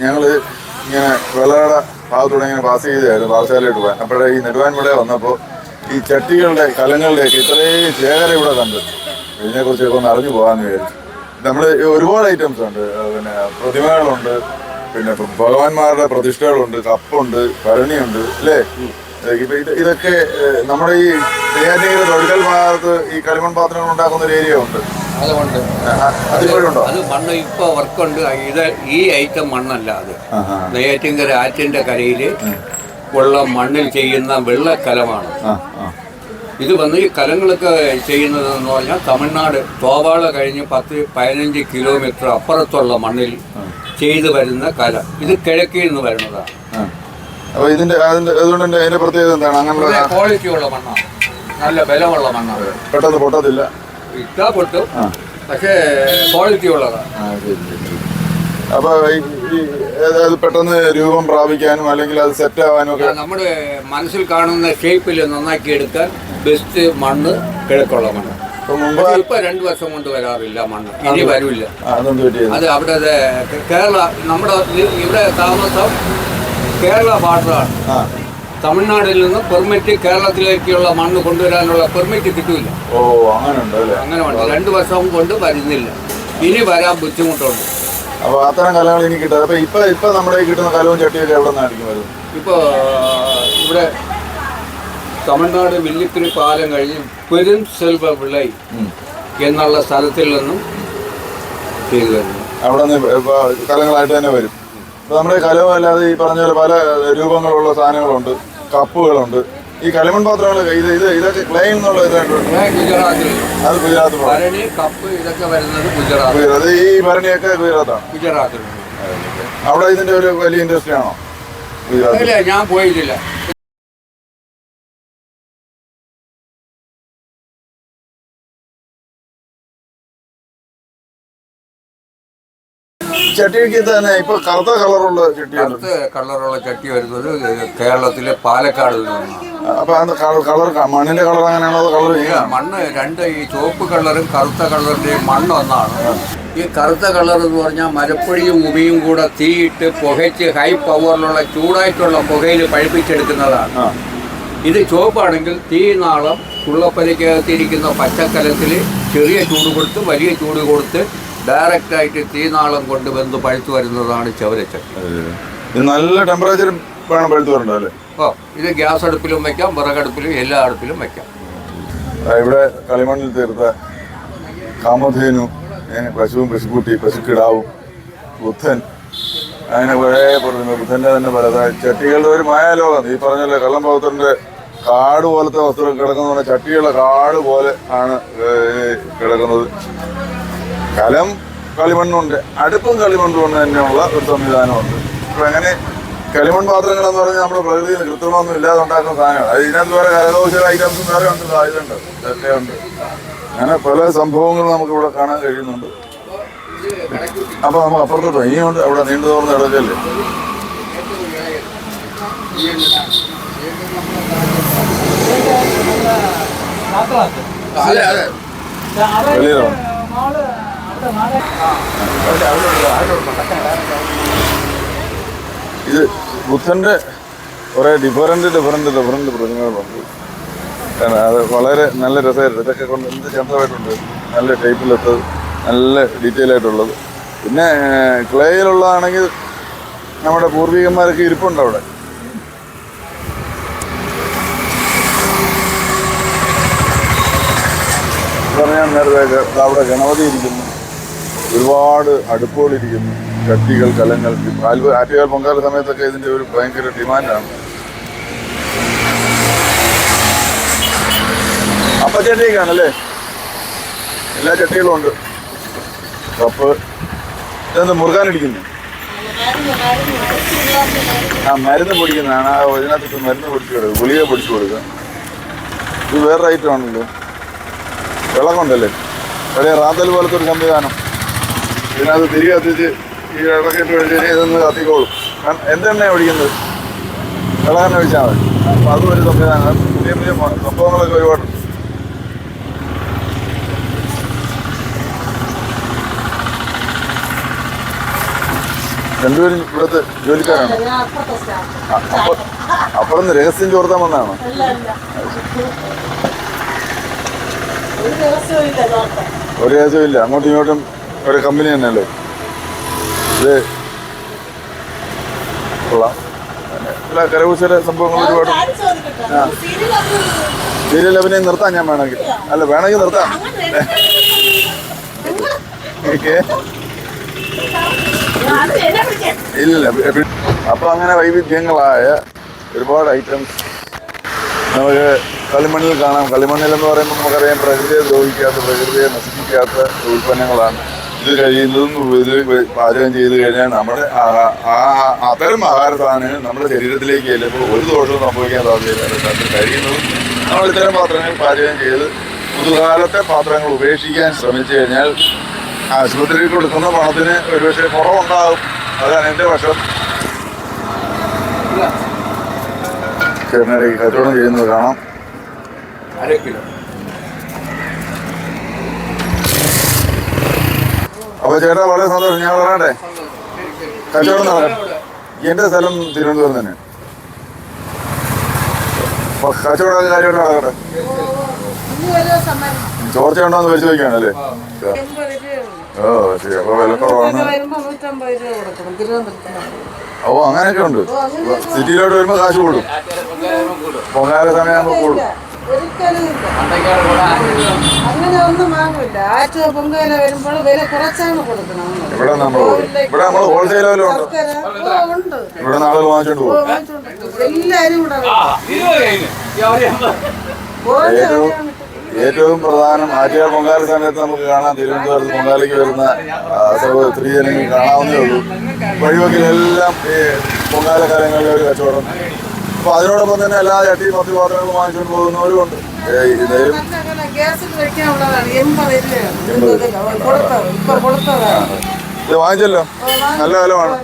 ഞങ്ങൾ ഇങ്ങനെ വെള്ളയുടെ ഭാഗത്തൂടെ ഇങ്ങനെ പാസ് ചെയ്തായിരുന്നു പാറശാലയിട്ട് പോകാൻ. അപ്പോഴേ ഈ നെടുവാൻമല വന്നപ്പോൾ ഈ ചട്ടികളുടെ കലങ്ങളുടെയൊക്കെ ഇത്രയും ശേഖരം ഇവിടെ കണ്ട് ഇതിനെക്കുറിച്ചൊക്കെ ഒന്ന് അറിഞ്ഞു പോകാമെന്ന് വിചാരിച്ചു. നമ്മൾ ഒരുപാട് ഐറ്റംസ് ഉണ്ട്. പിന്നെ പ്രതിമകളുണ്ട്, പിന്നെ ഭഗവാന്മാരുടെ പ്രതിഷ്ഠകളുണ്ട്, കപ്പുണ്ട്, ഭരണിയുണ്ട് അല്ലേ. ഇപ്പൊ ഇതൊക്കെ നമ്മുടെ ഈ നെയ്യാറ്റിൻകര തൊഴിൽ ഭാഗത്ത് ഈ കളിമൺ പാത്രങ്ങൾ ഉണ്ടാക്കുന്ന ഒരു ഏരിയ ഉണ്ട്. അതുകൊണ്ട് അതിപ്പോഴുണ്ടോ? അത് മണ്ണ് ഇപ്പൊ വർക്കുണ്ട്. ഇത് ഈ ഐറ്റം മണ്ണല്ല. അത് നെയ്യാറ്റിൻകര ആറ്റിന്റെ കരയിൽ ഉള്ള മണ്ണിൽ ചെയ്യുന്ന വെള്ളക്കലമാണ്. ഇത് വന്ന് ഈ കലങ്ങളൊക്കെ ചെയ്യുന്നതെന്ന് പറഞ്ഞാൽ തമിഴ്നാട് തോവാള കഴിഞ്ഞ് 10-15 കിലോമീറ്റർ അപ്പുറത്തുള്ള മണ്ണിൽ ചെയ്തു വരുന്ന കല. ഇത് കിഴക്കിൽ നിന്ന് വരുന്നതാണ്. അപ്പൊ അതുകൊണ്ട് അതിന്റെ പ്രത്യേകത എന്താണ്? അങ്ങനെ ക്വാളിറ്റിയുള്ള മണ്ണാണ്, നല്ല ബലമുള്ള മണ്ണാണ്. പെട്ടെന്ന് പൊട്ടത്തില്ല. ഇട്ടാ പൊട്ടും, പക്ഷേ ക്വാളിറ്റി ഉള്ളതാണ്. അപ്പൊ അത് പെട്ടെന്ന് രൂപം പ്രാപിക്കാനും അല്ലെങ്കിൽ അത് സെറ്റ് ആവാനും ഒക്കെ നമ്മുടെ മനസ്സിൽ കാണുന്ന ഷേപ്പിൽ നന്നാക്കി എടുക്കാൻ ബെസ്റ്റ് മണ്ണ് കിഴക്കുള്ള മണ്ണ്. ഇപ്പൊ 2 വർഷം കൊണ്ട് വരാറില്ല മണ്ണ്, ഇനി വരില്ല. അത് അവിടെ കേരള, നമ്മുടെ ഇവിടെ താമസം കേരള ബാർഡറാണ്. തമിഴ്നാട്ടിൽ നിന്ന് പെർമിറ്റ് കേരളത്തിലേക്കുള്ള മണ്ണ് കൊണ്ടുവരാനുള്ള പെർമിറ്റ് കിട്ടൂല. അങ്ങനെ ഉണ്ട്. 2 വർഷം കൊണ്ട് വരുന്നില്ല, ഇനി വരാൻ ബുദ്ധിമുട്ടുണ്ട്. അപ്പൊ അത്തരം കലകൾ ഇനി കിട്ടാതെ ഇപ്പൊ നമ്മുടെ കിട്ടുന്ന കലവും ചട്ടിയൊക്കെ എവിടെ നിന്നായിരിക്കും വരുന്നത്? ഇപ്പൊ ഇവിടെ തമിഴ്നാട് വില്ലിക്കുരി പാലം കഴിഞ്ഞ് പെരും സെൽവ വിളൈ എന്നുള്ള സ്ഥലത്തിൽ നിന്നും ചെയ്തു വരുന്നു. അവിടെ നിന്ന് കലങ്ങളായിട്ട് തന്നെ വരും. ഇപ്പൊ നമ്മുടെ കലവും അല്ലാതെ ഈ പറഞ്ഞ പോലെ പല രൂപങ്ങളുള്ള സാധനങ്ങളുണ്ട്, കപ്പുകളുണ്ട്. ഈ കളിമൺ പാത്രങ്ങളൊക്കെ ഇതൊക്കെ ക്ലെയിം എന്നുള്ള ഗുജറാത്തിൽ. അത് ഗുജറാത്ത് ഭരണി, കപ്പ് ഇതൊക്കെ വരുന്നത് ഗുജറാത്ത്. അത് ഈ ഭരണിയൊക്കെ ഗുജറാത്താണ്. ഗുജറാത്തിൽ. അവിടെ ഇതിന്റെ ഒരു വലിയ ഇൻഡസ്ട്രി ആണോ? ഇല്ല, ഞാൻ പോയിട്ടില്ല. ചട്ടിക്ക് തന്നെ ഇപ്പൊ കറുത്ത കളറുള്ള ചട്ടി വരുന്നത് കേരളത്തിലെ പാലക്കാട് നിന്നാണ്. അപ്പൊ കളർ മണ്ണിന്റെ കളർ അങ്ങനെയാണോ? കളർ മണ്ണ് ഈ ചുവപ്പ് കളറും കറുത്ത കളറിന്റെയും മണ്ണ് ഒന്നാണ്. ഈ കറുത്ത കളർ എന്ന് പറഞ്ഞാൽ മരപ്പൊടിയും ഉമിയും കൂടെ തീയിട്ട് പുകച്ച് ഹൈ പവറിലുള്ള ചൂടായിട്ടുള്ള പുകയിൽ പഴുപ്പിച്ചെടുക്കുന്നതാണ്. ഇത് ചുവപ്പാണെങ്കിൽ തീനാളം കുള്ളപ്പനയ്ക്കകത്തിരിക്കുന്ന പച്ചക്കലത്തിൽ ചെറിയ ചൂട് കൊടുത്ത് വലിയ ചൂട് കൊടുത്ത് ഡയറക്റ്റായിട്ട് തീനാളം കൊണ്ട് വെന്ത് പഴുത്തു വരുന്നതാണ് ചവരച്ചട്ടി. നല്ല ടെമ്പറേച്ചർ വേണം പഴുത്തു വരണ്ടോ അല്ലേ? ഇത് ഗ്യാസ് അടുപ്പിലും വെക്കാം, വിറകടുപ്പിലും, എല്ലാ അടുപ്പിലും വെക്കാം. ഇവിടെ കളിമണ്ണിൽ തീർത്ത കാമധേനു, പശുവും പശുക്കുട്ടി, പശുക്കിടാവും, ബുദ്ധൻ, അങ്ങനെ കുറേ പറഞ്ഞു. ബുദ്ധന്റെ തന്നെ പല ചട്ടികളുടെ ഒരു മായാലോകം. ഈ പറഞ്ഞ കള്ളംപൗത്രന്റെ കാട് പോലത്തെ വസ്ത്രം കിടക്കുന്ന ചട്ടികളുടെ കാട് പോലെ ആണ് കിടക്കുന്നത്. കലം കളിമണ്ണുണ്ട്, അടുപ്പും കളിമണ്ണുകൊണ്ട് തന്നെയുള്ള ഒരു സംവിധാനമുണ്ട്. അപ്പൊ അങ്ങനെ കളിമൺ പാത്രങ്ങൾ എന്ന് പറഞ്ഞാൽ നമ്മുടെ പ്രകൃതിയിൽ കൃത്രിമൊന്നും ഇല്ലാതെ ഉണ്ടാക്കുന്ന സാധനമാണ്. അത് ഇതിനകത്ത് വേറെ കരകൗശല ഐറ്റംസും വേറെ ഉണ്ട്, ഇതുണ്ട്, ഇതൊക്കെ ഉണ്ട്. അങ്ങനെ പല സംഭവങ്ങളും നമുക്ക് ഇവിടെ കാണാൻ കഴിയുന്നുണ്ട്. അപ്പൊ നമുക്ക് അപ്പുറത്തോട്ടോ ഇനിയുണ്ട്, അവിടെ നീണ്ടു തോന്നുന്ന ഇടക്കല്ലേ. വലിയതാണ്. ഇത് ബുദ്ധന്റെ കുറെ ഡിഫറൻറ്റ് പ്രതിമകളുണ്ട്. അത് വളരെ നല്ല രസമായിരുന്നു. ഇതൊക്കെ കൊണ്ട് എന്ത് ചന്തമായിട്ടുണ്ട്, നല്ല ടൈപ്പിലെത്തത്, നല്ല ഡീറ്റെയിൽ ആയിട്ടുള്ളത്. പിന്നെ ക്ലേയിലുള്ളതാണെങ്കിൽ നമ്മുടെ പൂർവികന്മാരൊക്കെ ഇരിപ്പുണ്ട് അവിടെ. പറഞ്ഞാൽ നേരത്തെ അവിടെ ഗണപതി ഇരിക്കുന്നു, ഒരുപാട് അടുപ്പുകളിരിക്കുന്നു, ചട്ടികൾ, കലങ്ങൾ. ആറ്റുകാൽ പൊങ്കാല സമയത്തൊക്കെ ഇതിന്റെ ഒരു ഭയങ്കര ഡിമാൻഡാണ്. അപ്പച്ചട്ടിയൊക്കെയാണല്ലേ, എല്ലാ ചട്ടികളും ഉണ്ട്. കപ്പ് ഇതെന്താ മുറുകാനിരിക്കുന്നു? മരുന്ന് പൊടിക്കുന്നതാണ്. ഇതിനകത്ത് മരുന്ന് പൊടിച്ചു കൊടുക്കുക, ഗുളിക പൊടിച്ചു കൊടുക്കുക. ഇത് വേറെ ഐറ്റം ആണല്ലോ. വെള്ളം കൊണ്ടല്ലേ, പഴയ റാന്തൽ പോലത്തെ ഒരു സംവിധാനം. ഇതിനകത്ത് തിരി കത്തിച്ച് ഈ ഇടക്കിട്ട് ഒഴിച്ച് ഇതൊന്ന് കത്തിക്കോളും. എന്തെണ്ണയാണ് ഒഴിക്കുന്നത്? വെള്ളം ഒഴിച്ചാൽ മതി. അപ്പം അതും ഒരു സംവിധാനം. പുതിയ പുതിയ സംഭവങ്ങളൊക്കെ ഒരുപാടുണ്ട്. രണ്ടുപേരും ഇവിടുത്തെ ജോലിക്കാരാണ്. അപ്പുറം രഹസ്യം ചോർത്താൻ വന്നതാണോ? ഒരു രഹസ്യമില്ല, അങ്ങോട്ടും ഇങ്ങോട്ടും ഒരു കമ്പനി തന്നെയല്ലേ ഇത്. കൊള്ളാം. അല്ല, കരകൗശല സംഭവങ്ങൾ ഒരുപാട്. സീരിയൽ അഭിനയം നിർത്താൻ ഞാൻ വേണമെങ്കിൽ, അല്ല വേണമെങ്കിൽ നിർത്താം. ഇല്ല, അപ്പൊ അങ്ങനെ വൈവിധ്യങ്ങളായ ഒരുപാട് ഐറ്റംസ് നമുക്ക് കളിമണ്ണിൽ കാണാം. കളിമണ്ണിലെന്ന് പറയുമ്പോൾ നമുക്കറിയാം പ്രകൃതിയെ ദ്രോഹിക്കാത്ത, പ്രകൃതിയെ നശിപ്പിക്കാത്ത ഉൽപ്പന്നങ്ങളാണ് ഇത് കഴിയുന്നതും. ഇത് പാചകം ചെയ്ത് കഴിഞ്ഞാൽ നമ്മുടെ അത്തരം ആഹാര സാധനങ്ങൾ നമ്മുടെ ശരീരത്തിലേക്ക് ചെല്ലുമ്പോൾ ഒരു ദോഷവും സംഭവിക്കാൻ സാധ്യതയില്ല. അത് കഴിയുന്നതും നമ്മൾ ഇത്തരം പാത്രങ്ങൾ പാചകം ചെയ്ത് പുതുകാലത്തെ പാത്രങ്ങൾ ഉപേക്ഷിക്കാൻ ശ്രമിച്ചു കഴിഞ്ഞാൽ ആശുപത്രിയിൽ കൊടുക്കുന്ന പണത്തിന് ഒരുപക്ഷെ കുറവുണ്ടാകും. അതാണ് എൻ്റെ പക്ഷം. ചേട്ടനിടയ്ക്ക് കച്ചവടം ചെയ്യുന്നത് കാണാം. അപ്പൊ ചേട്ടാ വളരെ സന്തോഷം. ഞാൻ പറയട്ടെ, കച്ചവടം നടക്കട്ടെ. എന്റെ സ്ഥലം തിരുവനന്തപുരം തന്നെ. കച്ചവടം കാര്യമായിട്ട് നടക്കട്ടെ. ചോർച്ച ഉണ്ടോന്ന് പരിശോധിക്കുകയാണല്ലേ? ഓ ശരി. അപ്പൊ വില കുറവാണ്. ഓ അങ്ങനെയൊക്കെ ഉണ്ട്. സിറ്റിയിലോട്ട് വരുമ്പോ കാശ് കൂടും. പൊങ്കാല സമയമാകുമ്പോ കൂടും. അങ്ങനെ ഒന്നും വാങ്ങില്ല. ആറ്റ് പൊങ്കല വരുമ്പോൾ വില കുറച്ചാണ് കൊടുക്കണം. ഇവിടെ നമ്മൾ ഹോൾസെയിൽ ഉണ്ട്. ഇവിടെ നാളെ വാങ്ങിച്ചോണ്ട് പോകും. എല്ലാരും ഏറ്റവും പ്രധാനം ആറ്റുകാൽ പൊങ്കാല സമയത്ത് നമുക്ക് കാണാം. തിരുവനന്തപുരത്ത് പൊങ്കാലയ്ക്ക് വരുന്ന സ്ത്രീജനങ്ങൾ കാണാവുന്നേ ഉള്ളൂ. വഴിവെക്കിലെല്ലാം ഈ പൊങ്കാല കാലങ്ങളിലെ ഒരു കച്ചവടം. അപ്പൊ അതിനോടൊപ്പം തന്നെ എല്ലാ ചട്ടി മറ്റു പാത്രങ്ങളും വാങ്ങിച്ചുകൊണ്ട് പോകുന്നവരും ഉണ്ട്. ഇത് വാങ്ങിച്ചല്ലോ, നല്ല വിലമാണ്.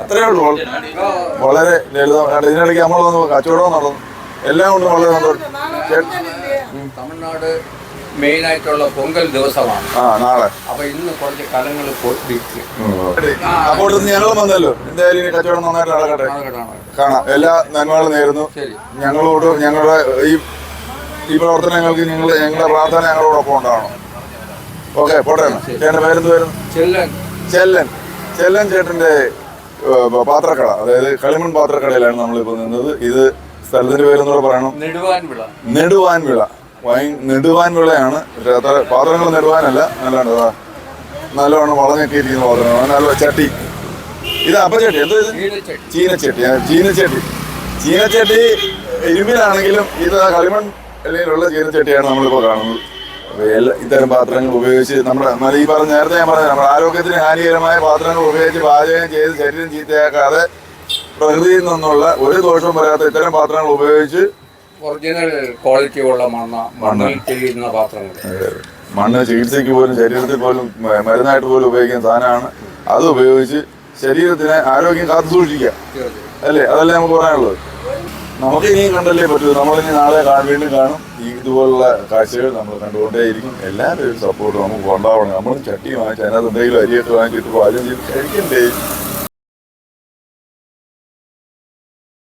അത്രേ ഉള്ളൂ. വളരെ ലളിതം. ഇതിനിടയ്ക്ക് നമ്മളൊന്ന് കച്ചവടവും നടന്നു. എല്ലാം കൊണ്ട് വളരെ സന്തോഷം. തമിഴ്നാട് മെയിൻ ആയിട്ടുള്ള പൊങ്കൽ ദിവസമാണ് നാളെ. അപ്പൊ ഇന്ന് കുറച്ച് കലങ്ങൾ അപ്പോൾ ഞങ്ങളും വന്നല്ലോ. എന്തായാലും ഈ കച്ചവടം നന്നായിട്ട് നടക്കട്ടെ. കാണാം. എല്ലാ നന്മകളും നേരുന്നു. ഞങ്ങളോട് ഞങ്ങളുടെ ഈ പ്രവർത്തനങ്ങൾക്ക് ഞങ്ങളുടെ പ്രാർത്ഥന ഞങ്ങളോടൊപ്പം ഉണ്ടാവണം. ഓക്കെ, പോട്ടെ. ചേട്ടൻ്റെ പേരെന്ത് വരുന്നു? ചെല്ലൻ ചേട്ടന്റെ പാത്രക്കട, അതായത് കളിമൺ പാത്രക്കടയിലാണ് നമ്മളിപ്പോ നിന്നത്. ഇത് സ്ഥലത്തിന്റെ പേരെന്നൂടെ പറയണം. നെടുവാൻവിള. നെടുവാൻവിളയാണ്. പാത്രങ്ങൾ നെടുവാനല്ല, നല്ലവണ്ണം വളഞ്ഞെട്ടിയിരിക്കുന്ന പാത്രങ്ങൾ. നല്ല ചട്ടി. ഇത് അപ്പച്ചട്ടി. എന്താ ഇത്? ചീനച്ചട്ടി ഇരുമ്പിലാണെങ്കിലും ഇത് കളിമൺ എല്ലിലുള്ള ചീനച്ചട്ടിയാണ് നമ്മളിപ്പോൾ കാണുന്നത്. ഇത്തരം പാത്രങ്ങൾ ഉപയോഗിച്ച് നമ്മുടെ ഈ പറഞ്ഞ നേരത്തെ ഞാൻ പറഞ്ഞ നമ്മുടെ ആരോഗ്യത്തിന് ഹാനികരമായ പാത്രങ്ങൾ ഉപയോഗിച്ച് പാചകം ചെയ്ത് ശരീരം ചീത്തയാക്കാതെ പ്രകൃതിയിൽ നിന്നുള്ള ഒരു ദോഷവും വരാത്ത ഇത്തരം പാത്രങ്ങൾ ഉപയോഗിച്ച് ഒറിജിനൽ ക്വാളിറ്റി ഉള്ള മണ്ണ് ചെയ്യുന്ന പാത്രങ്ങൾ. മണ്ണ് ചികിത്സയ്ക്ക് പോലും ശരീരത്തിൽ പോലും മരുന്നായിട്ട് പോലും ഉപയോഗിക്കുന്ന സാധനമാണ്. അത് ഉപയോഗിച്ച് ശരീരത്തിന് ആരോഗ്യം കാത്തു സൂക്ഷിക്കുക അല്ലേ? അതല്ലേ നമുക്ക് പറയാനുള്ളത്. നമുക്ക് ഇനിയും കണ്ടല്ലേ പറ്റൂ. നമ്മളിനി നാളെ വീണ്ടും കാണും. ഇതുപോലുള്ള കാഴ്ചകൾ നമ്മൾ കണ്ടുകൊണ്ടേയിരിക്കും. എല്ലാവരും ഒരു സപ്പോർട്ട് നമുക്ക് ഉണ്ടാവണം. നമ്മൾ ചട്ടി വാങ്ങിച്ച് അതിനകത്ത് എന്തെങ്കിലും അരിയൊക്കെ വാങ്ങിച്ചിട്ട് പാചകം ചെയ്ത് കഴിക്കണ്ടേ.